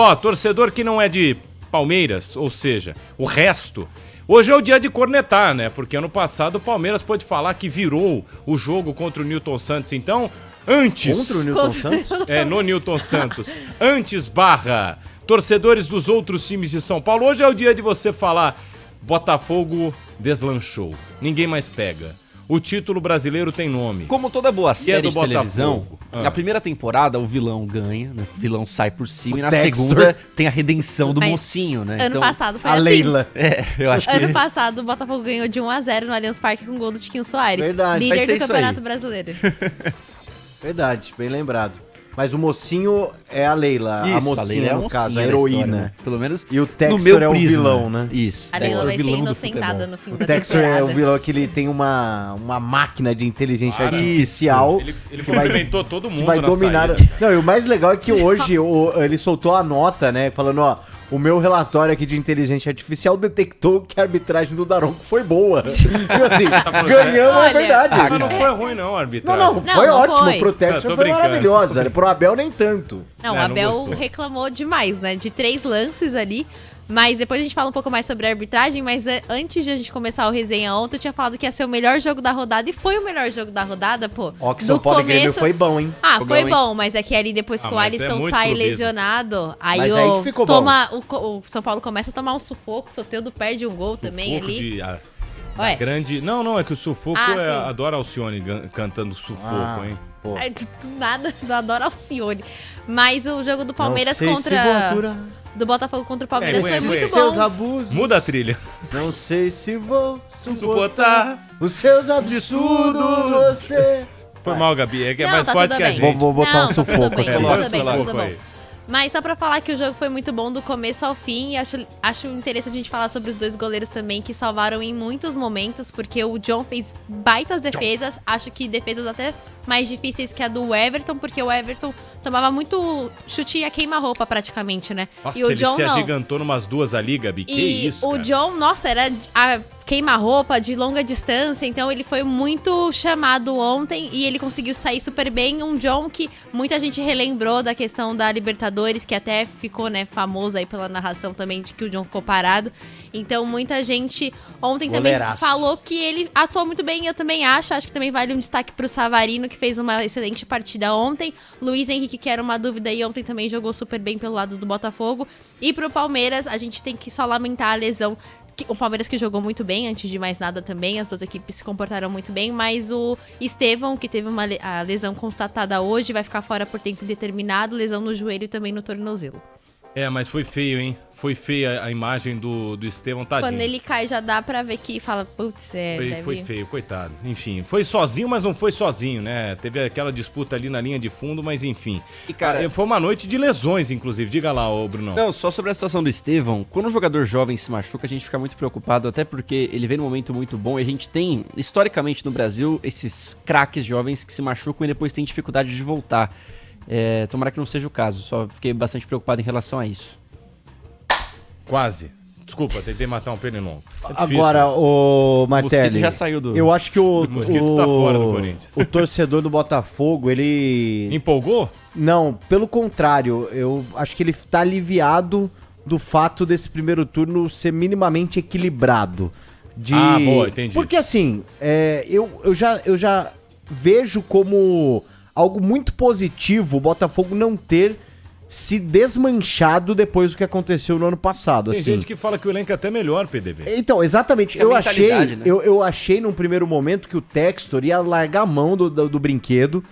Ó, torcedor que não é de Palmeiras, ou seja, o resto. Hoje é o dia de cornetar, né? Porque ano passado o Palmeiras pôde falar que virou o jogo contra o Newton Santos. Então, antes... Contra o Newton Santos? É, no Newton Santos. Antes, torcedores dos outros times de São Paulo. Hoje é o dia de você falar, Botafogo deslanchou. Ninguém mais pega. O título brasileiro tem nome. Como toda boa série de televisão, Botafogo. na primeira temporada o vilão ganha, né? O vilão sai por cima e na Dexter. segunda tem a redenção do Mas mocinho, né? Ano passado foi A assim. Leila. Eu acho que... Ano passado o Botafogo ganhou de 1-0 no Allianz Parque com gol do Tiquinho Soares. Verdade. Vai Líder ser do isso Campeonato aí. Brasileiro. Verdade, bem lembrado. Mas o mocinho é a Leila, a mocinha, no caso, a heroína. História, né? Pelo menos E o no Textor meu é o prisma. vilão, né? Isso. A Leila Textor é vai ser vilão do inocentada futebol. no fim O da Textor temporada. é o vilão que ele tem uma máquina de inteligência Para. artificial. Ele que vai- cumprimentou todo mundo que vai na dominar. saída. Não, e o mais legal é que hoje ele soltou a nota, né? Falando, ó, o meu relatório aqui de inteligência artificial detectou que a arbitragem do Daronco foi boa. Tipo assim, ganhamos, é Olha, verdade. Mas não foi ruim não, a Não, arbitragem. não, foi não ótimo. foi. Pro Textor Tô foi brincando. maravilhosa. Pro Abel nem tanto. Não, o Não Abel gostou. reclamou demais, né? De 3 lances ali. Mas depois a gente fala um pouco mais sobre a arbitragem. Mas antes de a gente começar o resenha ontem, eu tinha falado que ia ser o melhor jogo da rodada. E foi o melhor jogo da rodada, pô. Ó, que São Paulo e Grêmio foi bom, hein? Ah, Jogão, foi hein? bom, mas é que ali depois que o mas é Alisson muito sai clubismo. lesionado, aí, Mas aí que ficou o São Paulo começa a tomar um sufoco, o Soteldo perde um gol também Sufoco ali. de, Ué. grande... Não, é que o sufoco Ah, é sim. a Dora Alcione cantando sufoco, hein? Pô. Ai, do nada, eu adoro Alcione. Mas o jogo do Palmeiras Não sei se vou contra... aturar Do Botafogo contra o Palmeiras É, foi conhece muito seus bom. abusos. Muda a trilha. Não sei se vou Suportar. os seus absurdos, você. Foi mal, Gabi. É que é Não, mais tá forte tudo que a bem. gente. Vou botar Não, um tá sufoco tudo bem, aqui. Bora tudo bem, sufoco tudo bom. aí. Mas só pra falar que o jogo foi muito bom do começo ao fim, e acho interessante a gente falar sobre os dois goleiros também que salvaram em muitos momentos, porque o John fez baitas defesas, acho que defesas até mais difíceis que a do Everton, porque o Everton tomava muito chute a queima-roupa praticamente, né? Nossa, e o ele John se não. agigantou numas duas ali, Gabi. Que E isso, o cara. John, nossa, era a queima-roupa de longa distância, então ele foi muito chamado ontem e ele conseguiu sair super bem. Um John que muita gente relembrou da questão da Libertadores, que até ficou, né, famoso aí pela narração também de que o John ficou parado. Então muita gente ontem também Goleiraço. falou que ele atuou muito bem, eu também acho que também vale um destaque pro Savarino, que fez uma excelente partida ontem. Luiz Henrique, que era uma dúvida, e ontem também jogou super bem pelo lado do Botafogo. E pro Palmeiras, a gente tem que só lamentar a lesão. O Palmeiras que jogou muito bem, antes de mais nada também, as duas equipes se comportaram muito bem, mas o Estevão, que teve a lesão constatada hoje, vai ficar fora por tempo indeterminado, lesão no joelho e também no tornozelo. É, mas foi feio, hein? Foi feia a imagem do Estevão, tadinho. Quando ele cai, já dá pra ver que fala, putz, Foi feio, coitado. Enfim, foi sozinho, mas não foi sozinho, né? Teve aquela disputa ali na linha de fundo, mas enfim. E, cara, Foi uma noite de lesões, inclusive. Diga lá, ô Brunão. Não, só sobre a situação do Estevão, quando um jogador jovem se machuca, a gente fica muito preocupado, até porque ele vem num momento muito bom e a gente tem, historicamente no Brasil, esses craques jovens que se machucam e depois têm dificuldade de voltar. Tomara que não seja o caso, só fiquei bastante preocupado em relação a isso. Quase. Desculpa, tentei matar um pernilongo. É difícil, Agora, né? o Mosquito Martelli, já saiu do... eu acho que o Mosquito está fora do Corinthians. o torcedor do Botafogo, ele... Empolgou? Não, pelo contrário, eu acho que ele tá aliviado do fato desse primeiro turno ser minimamente equilibrado. Ah, boa, entendi. Porque assim, eu já vejo como algo muito positivo o Botafogo não ter se desmanchado depois do que aconteceu no ano passado. Tem assim. gente que fala que o elenco é até melhor, PDB. Então, exatamente. É a Eu achei, mentalidade, né? eu achei num primeiro momento que o Textor ia largar a mão do brinquedo.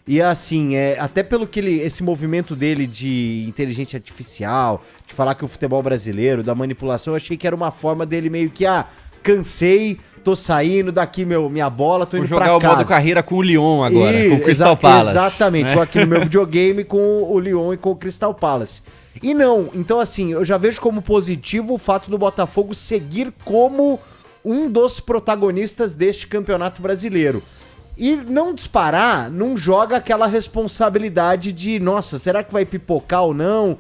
E assim, até pelo que esse movimento dele de inteligência artificial, de falar que o futebol brasileiro, da manipulação, eu achei que era uma forma dele meio que, cansei, tô saindo daqui minha bola, tô Vou indo jogar pra o casa. modo carreira com o Lyon agora, com o Crystal Palace. Exatamente, né? tô aqui no meu videogame com o Lyon e com o Crystal Palace. E não, então assim, eu já vejo como positivo o fato do Botafogo seguir como um dos protagonistas deste campeonato brasileiro. E não disparar, não joga aquela responsabilidade de, nossa, será que vai pipocar ou não?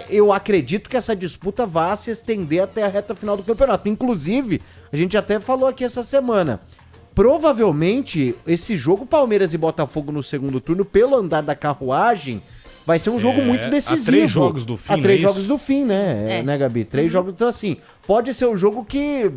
Eu acredito que essa disputa vá se estender até a reta final do campeonato. Inclusive, a gente até falou aqui essa semana, provavelmente esse jogo Palmeiras e Botafogo no segundo turno, pelo andar da carruagem, vai ser um jogo muito decisivo. A 3 jogos do fim, A 3 não é jogos isso? do fim, né? Né, Gabi? 3 jogos. Então, assim, pode ser um jogo que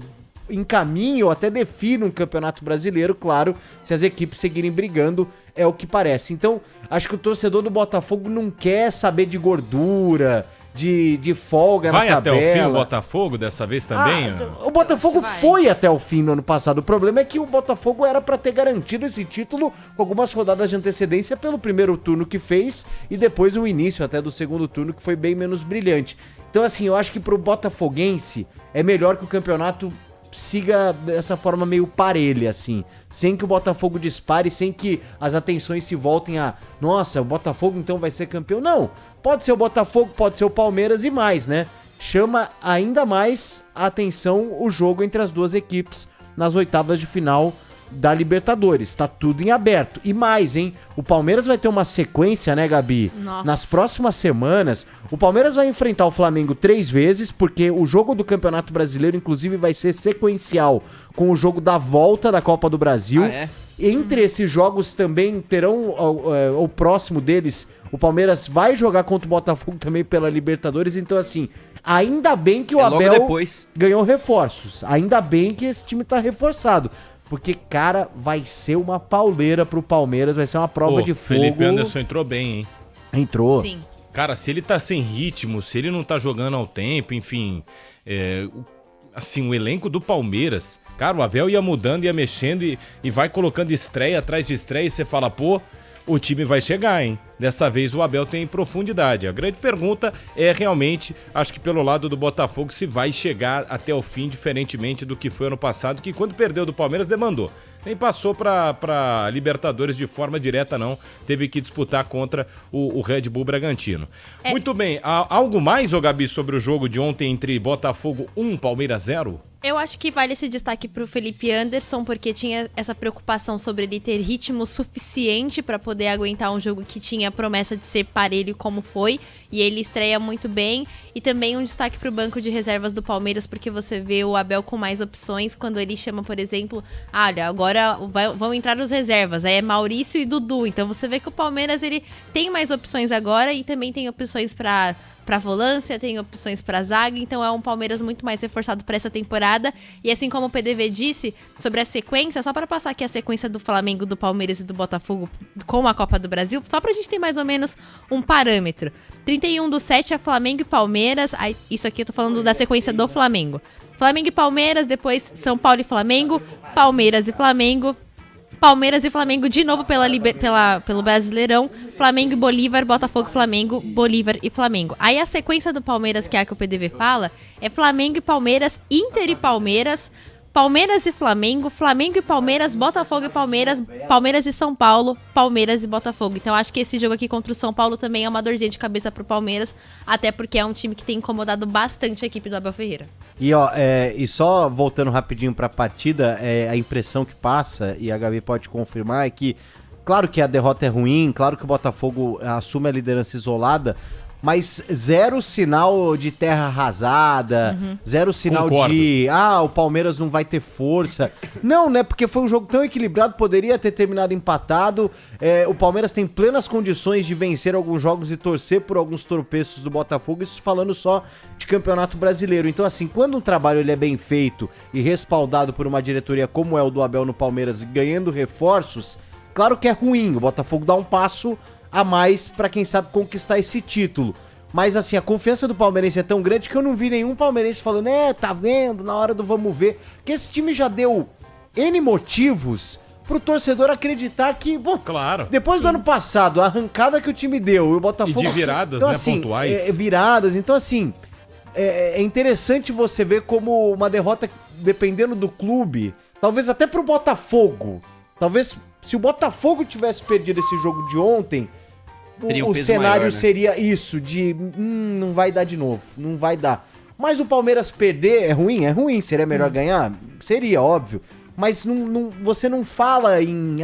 encaminhe ou até define um campeonato brasileiro, claro, se as equipes seguirem brigando, é o que parece. Então, acho que o torcedor do Botafogo não quer saber de gordura, de folga Vai na até tabela. o fim o Botafogo dessa vez também? O Botafogo Acho que vai. foi até o fim no ano passado. O problema é que o Botafogo era pra ter garantido esse título com algumas rodadas de antecedência pelo primeiro turno que fez e depois o início até do segundo turno que foi bem menos brilhante. Então assim, eu acho que pro botafoguense é melhor que o campeonato siga dessa forma meio parelha, assim, sem que o Botafogo dispare, sem que as atenções se voltem a, nossa, o Botafogo então vai ser campeão. Não, pode ser o Botafogo, pode ser o Palmeiras e mais, né? Chama ainda mais a atenção o jogo entre as duas equipes nas oitavas de final da Libertadores. Tá tudo em aberto. E mais, hein? O Palmeiras vai ter uma sequência, né, Gabi? Nossa. Nas próximas semanas, o Palmeiras vai enfrentar o Flamengo 3 vezes, porque o jogo do Campeonato Brasileiro, inclusive, vai ser sequencial com o jogo da volta da Copa do Brasil. Ah, é? Entre esses jogos também terão o próximo deles. O Palmeiras vai jogar contra o Botafogo também pela Libertadores. Então, assim, ainda bem que o É logo Abel depois. ganhou reforços. Ainda bem que esse time tá reforçado. Porque, cara, vai ser uma pauleira pro Palmeiras. Vai ser uma prova de fogo. Felipe Anderson entrou bem, hein? Entrou. Sim. Cara, se ele tá sem ritmo, se ele não tá jogando ao tempo, enfim... assim, o elenco do Palmeiras... Cara, o Abel ia mudando, ia mexendo e vai colocando estreia atrás de estreia e você fala, pô, o time vai chegar, hein? Dessa vez o Abel tem profundidade. A grande pergunta é realmente, acho que pelo lado do Botafogo, se vai chegar até o fim, diferentemente do que foi ano passado, que quando perdeu do Palmeiras demandou. Nem passou pra Libertadores de forma direta, não. Teve que disputar contra o Red Bull Bragantino. Muito bem, algo mais, ô Gabi, sobre o jogo de ontem entre Botafogo 1, Palmeiras 0? Eu acho que vale esse destaque pro Felipe Anderson, porque tinha essa preocupação sobre ele ter ritmo suficiente pra poder aguentar um jogo que tinha a promessa de ser parelho como foi, e ele estreia muito bem. E também um destaque pro banco de reservas do Palmeiras, porque você vê o Abel com mais opções quando ele chama, por exemplo, olha, agora vão entrar os reservas, aí é Maurício e Dudu. Então você vê que o Palmeiras ele tem mais opções agora e também tem opções pra volância, tem opções pra zaga, então é um Palmeiras muito mais reforçado pra essa temporada. E assim como o PDV disse sobre a sequência, só pra passar aqui a sequência do Flamengo, do Palmeiras e do Botafogo com a Copa do Brasil, só pra gente ter mais ou menos um parâmetro. 31/7 é Flamengo e Palmeiras, isso aqui eu tô falando da sequência do Flamengo. Flamengo e Palmeiras, depois São Paulo e Flamengo, Palmeiras e Flamengo, Palmeiras e Flamengo de novo pelo Brasileirão, Flamengo e Bolívar, Botafogo, Flamengo, Bolívar e Flamengo. Aí a sequência do Palmeiras, que é a que o PDV fala, é Flamengo e Palmeiras, Inter e Palmeiras, Palmeiras e Flamengo, Flamengo e Palmeiras, Botafogo e Palmeiras, Palmeiras e São Paulo, Palmeiras e Botafogo. Então acho que esse jogo aqui contra o São Paulo também é uma dorzinha de cabeça pro Palmeiras, até porque é um time que tem incomodado bastante a equipe do Abel Ferreira. E ó, e só voltando rapidinho pra partida, a impressão que passa, e a Gabi pode confirmar, é que, claro que a derrota é ruim, claro que o Botafogo assume a liderança isolada, mas zero sinal de terra arrasada, zero sinal Concordo. de, o Palmeiras não vai ter força. Não, né, porque foi um jogo tão equilibrado, poderia ter terminado empatado. O Palmeiras tem plenas condições de vencer alguns jogos e torcer por alguns tropeços do Botafogo, isso falando só de Campeonato Brasileiro. Então, assim, quando um trabalho ele é bem feito e respaldado por uma diretoria como é o do Abel no Palmeiras, ganhando reforços, claro que é ruim, o Botafogo dá um passo a mais pra quem sabe conquistar esse título. Mas assim, a confiança do palmeirense é tão grande que eu não vi nenhum palmeirense falando, tá vendo, na hora do vamos ver. Porque esse time já deu N motivos pro torcedor acreditar que, bom, Claro. depois do ano passado, a arrancada que o time deu, e o Botafogo... E de viradas, então, né, assim, pontuais. Viradas, então assim, é interessante você ver como uma derrota, dependendo do clube, talvez até pro Botafogo, talvez se o Botafogo tivesse perdido esse jogo de ontem, Teria um o peso cenário maior, né? seria isso, de não vai dar de novo, não vai dar. Mas o Palmeiras perder é ruim, seria melhor ganhar? Seria, óbvio. Mas você não fala em,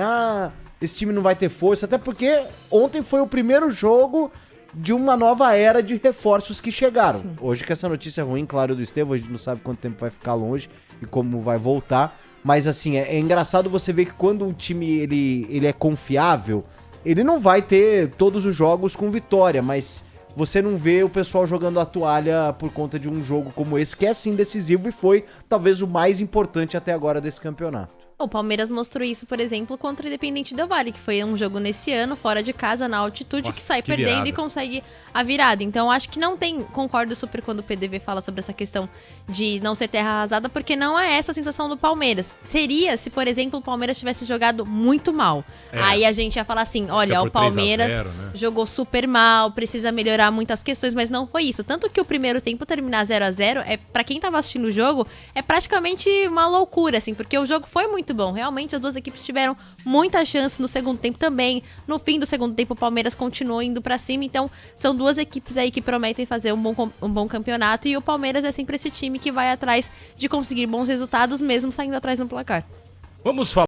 esse time não vai ter força, até porque ontem foi o primeiro jogo de uma nova era de reforços que chegaram. Sim. Hoje que essa notícia é ruim, claro, do Estevão, a gente não sabe quanto tempo vai ficar longe e como vai voltar. Mas assim, é engraçado você ver que quando um time ele é confiável, ele não vai ter todos os jogos com vitória, mas você não vê o pessoal jogando a toalha por conta de um jogo como esse, que é sim decisivo e foi talvez o mais importante até agora desse campeonato. O Palmeiras mostrou isso, por exemplo, contra o Independente Del Valle, que foi um jogo nesse ano, fora de casa, na altitude, que Nossa, sai que perdendo virada. e consegue a virada. Então, acho que não tem... Concordo super quando o PDV fala sobre essa questão de não ser terra arrasada, porque não é essa a sensação do Palmeiras. Seria se, por exemplo, o Palmeiras tivesse jogado muito mal. Aí a gente ia falar assim, olha, por o Palmeiras 3 a 0, né? jogou super mal, precisa melhorar muitas questões, mas não foi isso. Tanto que o primeiro tempo terminar 0-0, pra quem tava assistindo o jogo, é praticamente uma loucura, assim, porque o jogo foi muito bom. Realmente, as duas equipes tiveram muita chance no segundo tempo também. No fim do segundo tempo, o Palmeiras continuou indo pra cima. Então, são duas equipes aí que prometem fazer um bom campeonato. E o Palmeiras é sempre esse time que vai atrás de conseguir bons resultados, mesmo saindo atrás no placar. Vamos falar